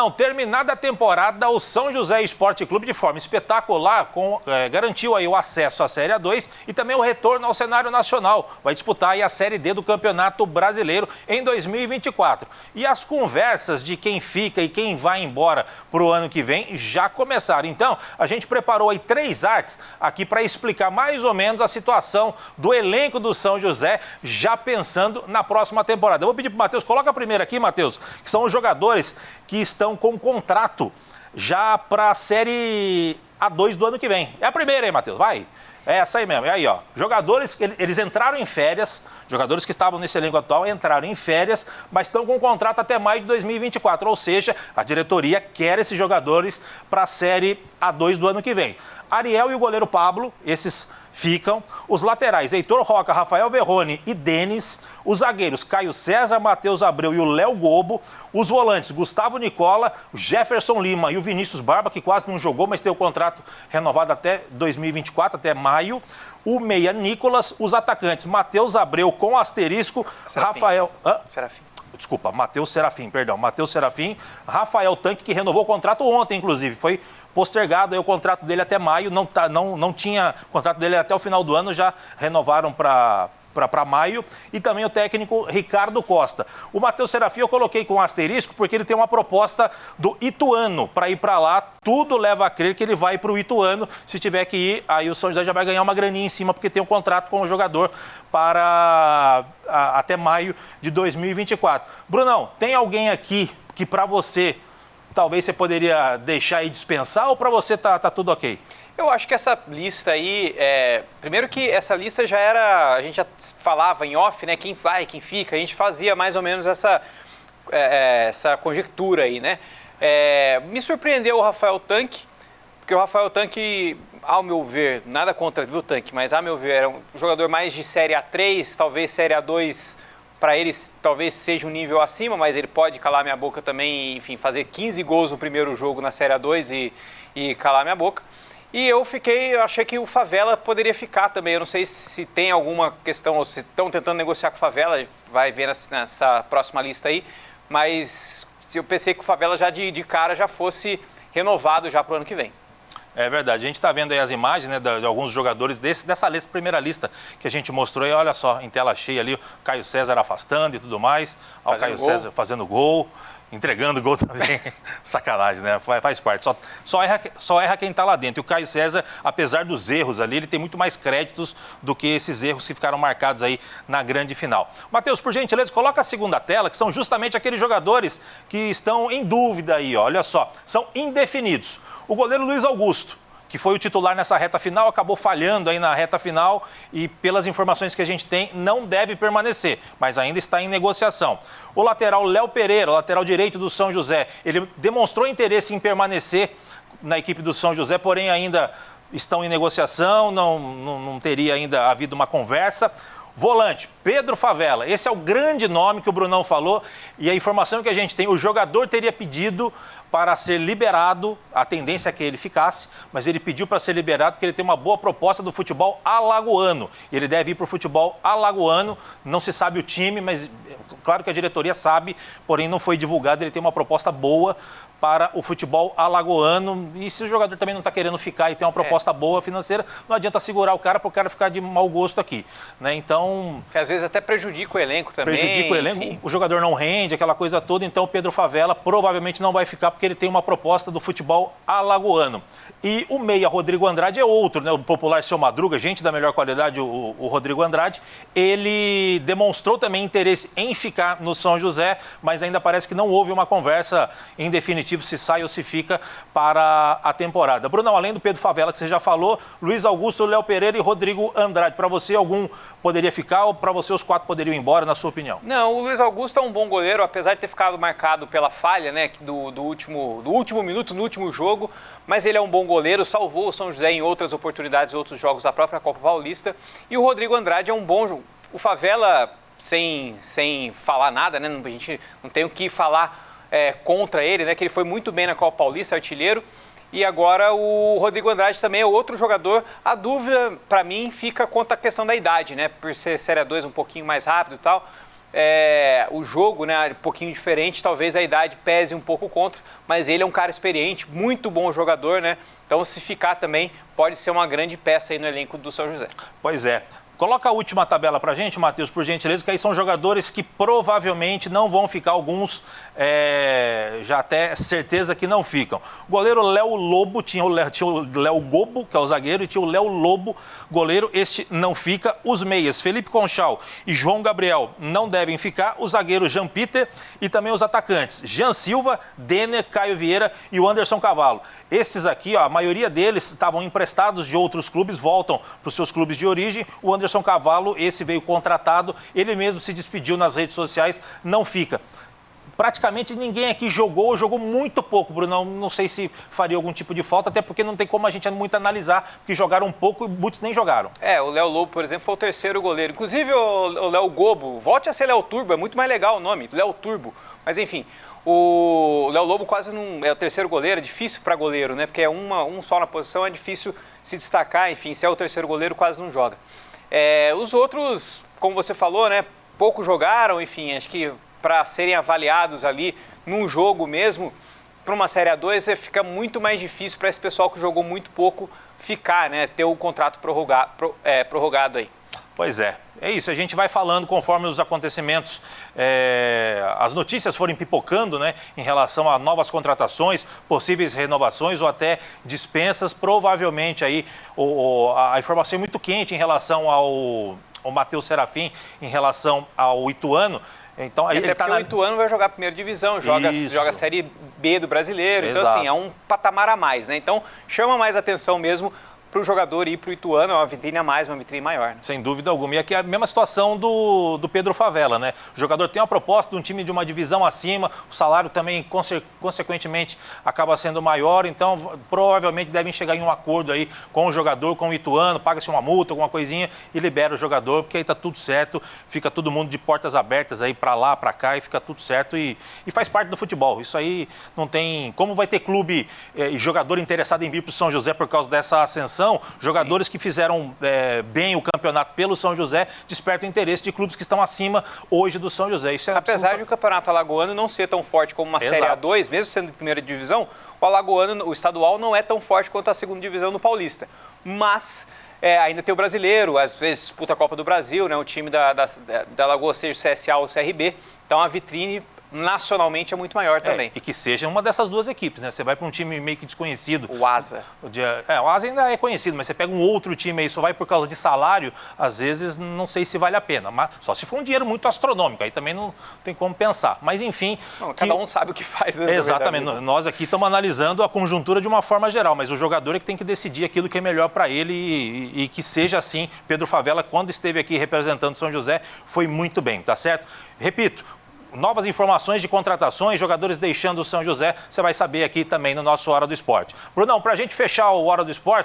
Brunão, terminada a temporada, o São José Esporte Clube, de forma espetacular, garantiu aí o acesso à Série A2 e também o retorno ao cenário nacional. Vai disputar aí a Série D do Campeonato Brasileiro em 2024. E as conversas de quem fica e quem vai embora para o ano que vem já começaram. Então, a gente preparou aí 3 artes aqui para explicar mais ou menos a situação do elenco do São José, já pensando na próxima temporada. Eu vou pedir para o Matheus, coloca a primeira aqui, Matheus, que são os jogadores que estão com contrato já para a Série A2 do ano que vem. É a primeira aí, Matheus, vai. É essa aí mesmo. E aí, ó, jogadores que eles entraram em férias, jogadores que estavam nesse elenco atual entraram em férias, mas estão com contrato até maio de 2024, ou seja, a diretoria quer esses jogadores para a Série A2 do ano que vem. Ariel e o goleiro Pablo, esses ficam. Os laterais, Heitor Roca, Rafael Verrone e Denis. Os zagueiros, Caio César, Matheus Abreu e o Léo Gobo. Os volantes, Gustavo Nicola, Jefferson Lima e o Vinícius Barba, que quase não jogou, mas tem o contrato renovado até 2024, até maio. O meia Nicolas. Os atacantes, Matheus Abreu com asterisco, Serafim. Rafael... Serafim. Desculpa, Matheus Serafim, Rafael Tanque, que renovou o contrato ontem, inclusive, foi postergado aí o contrato dele até maio, não tinha, o contrato dele até o final do ano, já renovaram para maio, e também o técnico Ricardo Costa. O Matheus Serafim eu coloquei com um asterisco porque ele tem uma proposta do Ituano para ir para lá, tudo leva a crer que ele vai para o Ituano, se tiver que ir, aí o São José já vai ganhar uma graninha em cima, porque tem um contrato com o jogador para até maio de 2024. Brunão, tem alguém aqui que para você, talvez você poderia deixar e dispensar, ou para você tá tudo ok? Eu acho que essa lista aí, primeiro que essa lista já era, a gente já falava em off, né, quem vai, quem fica, a gente fazia mais ou menos essa conjectura aí, né. Me surpreendeu o Rafael Tanque, porque o Rafael Tanque, ao meu ver, nada contra o Tanque, mas a meu ver, era um jogador mais de Série A3, talvez Série A2, para eles talvez seja um nível acima, mas ele pode calar minha boca também, enfim, fazer 15 gols no primeiro jogo na Série A2 e calar minha boca. E eu achei que o Favela poderia ficar também. Eu não sei se tem alguma questão, ou se estão tentando negociar com o Favela, vai ver nessa próxima lista aí, mas eu pensei que o Favela já de cara já fosse renovado já para o ano que vem. É verdade, a gente está vendo aí as imagens, né, de alguns jogadores dessa lista, primeira lista que a gente mostrou aí, olha só, em tela cheia ali, o Caio César afastando e tudo mais, o Caio César fazendo gol, entregando gol também, sacanagem, né, faz parte, só erra quem está lá dentro. E o Caio César, apesar dos erros ali, ele tem muito mais créditos do que esses erros que ficaram marcados aí na grande final. Matheus, por gentileza, coloca a segunda tela, que são justamente aqueles jogadores que estão em dúvida aí, ó, olha só, são indefinidos. O goleiro Luiz Augusto, que foi o titular nessa reta final, acabou falhando aí na reta final e, pelas informações que a gente tem, não deve permanecer, mas ainda está em negociação. O lateral Léo Pereira, o lateral direito do São José, ele demonstrou interesse em permanecer na equipe do São José, porém ainda estão em negociação, não teria ainda havido uma conversa. Volante, Pedro Favela, esse é o grande nome que o Brunão falou e a informação que a gente tem, o jogador teria pedido para ser liberado, a tendência é que ele ficasse, mas ele pediu para ser liberado porque ele tem uma boa proposta do futebol alagoano. Ele deve ir para o futebol alagoano, não se sabe o time, mas claro que a diretoria sabe, porém não foi divulgado, ele tem uma proposta boa para o futebol alagoano, e se o jogador também não está querendo ficar e tem uma proposta boa financeira, não adianta segurar o cara para o cara ficar de mau gosto aqui, né? Então... Que às vezes até prejudica o elenco também. Prejudica o elenco, enfim. O jogador não rende, aquela coisa toda, então o Pedro Favela provavelmente não vai ficar porque ele tem uma proposta do futebol alagoano. E o meia Rodrigo Andrade é outro, né? O popular Seu Madruga, gente da melhor qualidade, o Rodrigo Andrade, ele demonstrou também interesse em ficar no São José, mas ainda parece que não houve uma conversa em definitivo se sai ou se fica para a temporada. Brunão, além do Pedro Favela, que você já falou, Luiz Augusto, Léo Pereira e Rodrigo Andrade. Para você, algum poderia ficar ou para você os 4 poderiam ir embora, na sua opinião? Não, o Luiz Augusto é um bom goleiro, apesar de ter ficado marcado pela falha, né, do último minuto, no último jogo, mas ele é um bom goleiro, salvou o São José em outras oportunidades, outros jogos da própria Copa Paulista. E o Rodrigo Andrade é um bom jogo. O Favela, sem falar nada, né, a gente não tem o que falar contra ele, né, que ele foi muito bem na Copa Paulista, artilheiro. E agora o Rodrigo Andrade também é outro jogador. A dúvida, para mim, fica quanto à questão da idade, né, por ser Série A2 um pouquinho mais rápido e tal. o jogo, né, um pouquinho diferente, talvez a idade pese um pouco contra, mas ele é um cara experiente, muito bom jogador, né? Então, se ficar também, pode ser uma grande peça aí no elenco do São José. Pois é. Coloca a última tabela pra gente, Matheus, por gentileza, que aí são jogadores que provavelmente não vão ficar, alguns já até certeza que não ficam. O goleiro Léo Lobo, tinha o Léo Gobo, que é o zagueiro, e tinha o Léo Lobo, goleiro, este não fica. Os meias, Felipe Conchal e João Gabriel, não devem ficar. O zagueiro Jean Peter e também os atacantes, Jean Silva, Denner, Caio Vieira e o Anderson Cavalo. Esses aqui, ó, a maioria deles estavam emprestados de outros clubes, voltam para os seus clubes de origem. O Anderson Cavalo, esse veio contratado, ele mesmo se despediu nas redes sociais, não fica. Praticamente ninguém aqui jogou muito pouco, Bruno. Não sei se faria algum tipo de falta, até porque não tem como a gente muito analisar, porque jogaram um pouco e muitos nem jogaram. O Léo Lobo, por exemplo, foi o terceiro goleiro. Inclusive o Léo Gobo, volte a ser Léo Turbo, é muito mais legal o nome, Léo Turbo. Mas enfim, o Léo Lobo quase não é o terceiro goleiro, é difícil para goleiro, né? Porque é um só na posição, é difícil se destacar, enfim, se é o terceiro goleiro, quase não joga. Os outros, como você falou, né, pouco jogaram, enfim, acho que para serem avaliados ali num jogo mesmo, para uma Série A2, fica muito mais difícil para esse pessoal que jogou muito pouco ficar, né, ter o contrato prorrogado aí. Pois é isso, a gente vai falando conforme os acontecimentos, as notícias forem pipocando, né, em relação a novas contratações, possíveis renovações ou até dispensas. Provavelmente aí a informação é muito quente em relação ao Matheus Serafim, em relação ao Ituano. Então, aí ele o Ituano vai jogar a primeira divisão, joga a Série B do Brasileiro, Exato. Então assim, é um patamar a mais, né? Então chama mais atenção mesmo para o jogador ir para o Ituano, é uma vitrine a mais, uma vitrine maior. Né? Sem dúvida alguma. E aqui é a mesma situação do Pedro Favela, né? O jogador tem uma proposta de um time de uma divisão acima, o salário também, consequentemente, acaba sendo maior, então provavelmente devem chegar em um acordo aí com o jogador, com o Ituano, paga-se uma multa, alguma coisinha e libera o jogador, porque aí tá tudo certo, fica todo mundo de portas abertas aí para lá, para cá e fica tudo certo e faz parte do futebol. Isso aí não tem... Como vai ter clube e jogador interessado em vir para o São José por causa dessa ascensão, jogadores que fizeram bem o campeonato pelo São José despertam interesse de clubes que estão acima hoje do São José. Isso é Apesar de o campeonato alagoano não ser tão forte como uma Série A2, mesmo sendo de primeira divisão, o alagoano, o estadual, não é tão forte quanto a segunda divisão no Paulista. Mas ainda tem o brasileiro, às vezes disputa a Copa do Brasil, né, o time da Alagoas, seja o CSA ou o CRB. Então a vitrine nacionalmente é muito maior também. E que seja uma dessas duas equipes, né? Você vai para um time meio que desconhecido. O Asa. O Asa ainda é conhecido, mas você pega um outro time aí, só vai por causa de salário, às vezes não sei se vale a pena. Mas só se for um dinheiro muito astronômico, aí também não tem como pensar. Mas enfim... Cada um sabe o que faz. Né, exatamente. Nós aqui estamos analisando a conjuntura de uma forma geral, mas o jogador é que tem que decidir aquilo que é melhor para ele e que seja assim. Pedro Favela, quando esteve aqui representando São José, foi muito bem, tá certo? Repito, novas informações de contratações, jogadores deixando o São José, você vai saber aqui também no nosso Hora do Esporte. Brunão, para a gente fechar o Hora do Esporte,